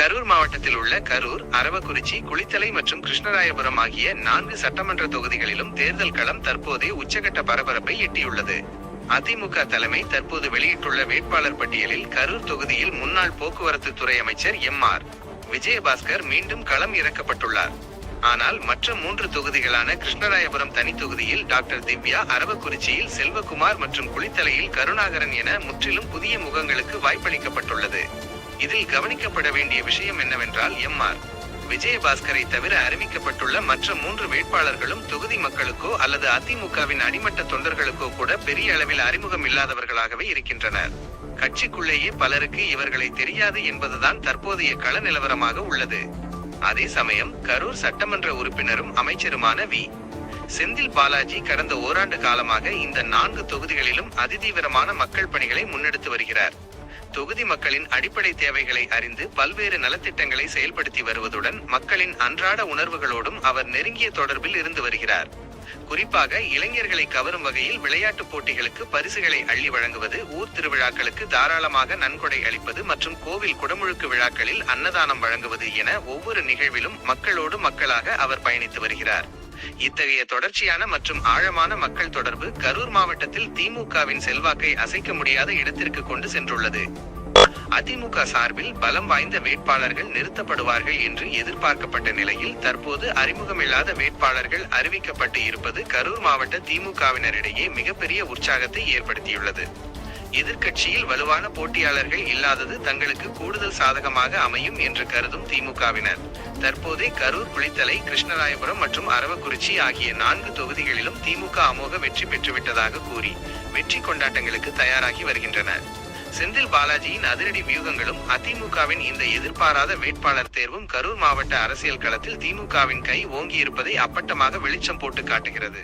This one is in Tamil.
கரூர் மாவட்டத்தில் உள்ள கரூர், அரவக்குறிச்சி, குளித்தலை மற்றும் கிருஷ்ணராயபுரம் ஆகிய 4 சட்டமன்ற தொகுதிகளிலும் தேர்தல் களம் தற்போதே உச்சகட்ட பரபரப்பை எட்டியுள்ளது. அதிமுக தலைமை தற்போது வெளியிட்டுள்ள வேட்பாளர் பட்டியலில் கரூர் தொகுதியில் முன்னாள் போக்குவரத்து துறை அமைச்சர் எம்.ஆர். விஜயபாஸ்கர் மீண்டும் களம் இறக்கப்பட்டுள்ளார். ஆனால் மற்ற 3 தொகுதிகளான கிருஷ்ணராயபுரம் தனி தொகுதியில் டாக்டர் திவ்யா, அரவக்குறிச்சியில் செல்வகுமார் மற்றும் குளித்தலையில் கருணாகரன் என முற்றிலும் புதிய முகங்களுக்கு வாய்ப்பளிக்கப்பட்டுள்ளது. இதில் கவனிக்கப்பட வேண்டிய விஷயம் என்னவென்றால், எம்.ஆர். விஜயபாஸ்கரை தவிர அறிவிக்கப்பட்டுள்ள மற்ற 3 வேட்பாளர்களும் தொகுதி மக்களுக்கோ அல்லது அதிமுகவின் அடிமட்ட தொண்டர்களுக்கோ கூட பெரிய அளவில் அறிமுகம் இல்லாதவர்களாகவே இருக்கின்றனர். கட்சிக்குள்ளேயே பலருக்கு இவர்களை தெரியாது என்பதுதான் தற்போதைய கள நிலவரமாக உள்ளது. அதே சமயம் கரூர் சட்டமன்ற உறுப்பினரும் அமைச்சருமான வி. செந்தில் பாலாஜி கடந்த ஓராண்டு காலமாக இந்த 4 தொகுதிகளிலும் அதிதீவிரமான மக்கள் பணிகளை முன்னெடுத்து வருகிறார். தொகுதி மக்களின் அடிப்படை தேவைகளை அறிந்து பல்வேறு நலத்திட்டங்களை செயல்படுத்தி வருவதுடன் மக்களின் அன்றாட உணர்வுகளோடும் அவர் நெருங்கிய தொடர்பில் இருந்து வருகிறார். குறிப்பாக இளைஞர்களை கவரும் வகையில் விளையாட்டு போட்டிகளுக்கு பரிசுகளை அள்ளி வழங்குவது, ஊர் திருவிழாக்களுக்கு தாராளமாக நன்கொடை அளிப்பது மற்றும் கோவில் குடமுழுக்கு விழாக்களில் அன்னதானம் வழங்குவது என ஒவ்வொரு நிகழ்விலும் மக்களோடு மக்களாக அவர் பயணித்து வருகிறார். இத்தகைய தொடர்ச்சியான மற்றும் ஆழமான மக்கள் தொடர்பு கரூர் மாவட்டத்தில் திமுகவின் செல்வாக்கை அசைக்க முடியாத இடத்திற்கு கொண்டு சென்றுள்ளது. அதிமுக சார்பில் பலம் வாய்ந்த வேட்பாளர்கள் நிறுத்தப்படுவார்கள் என்று எதிர்பார்க்கப்பட்ட நிலையில் தற்போது அறிமுகமில்லாத வேட்பாளர்கள் அறிவிக்கப்பட்டு இருப்பது கரூர் மாவட்ட திமுகவினரிடையே மிகப்பெரிய உற்சாகத்தை ஏற்படுத்தியுள்ளது. எதிர்க்கட்சியில் வலுவான போட்டியாளர்கள் இல்லாதது தங்களுக்கு கூடுதல் சாதகமாக அமையும் என்று கருதும் திமுகவினர் தற்போதே கரூர், குளித்தலை, கிருஷ்ணராயபுரம் மற்றும் அரவக்குறிச்சி ஆகிய 4 தொகுதிகளிலும் திமுக அமோக வெற்றி பெற்றுவிட்டதாக கூறி வெற்றி கொண்டாட்டங்களுக்கு தயாராகி வருகின்றனர். செந்தில் பாலாஜியின் அதிரடி வியூகங்களும் அதிமுகவின் இந்த எதிர்பாராத வேட்பாளர் தேர்வும் கரூர் மாவட்ட அரசியல் களத்தில் திமுகவின் கை ஓங்கி இருப்பதை அப்பட்டமாக வெளிச்சம் போட்டு காட்டுகிறது.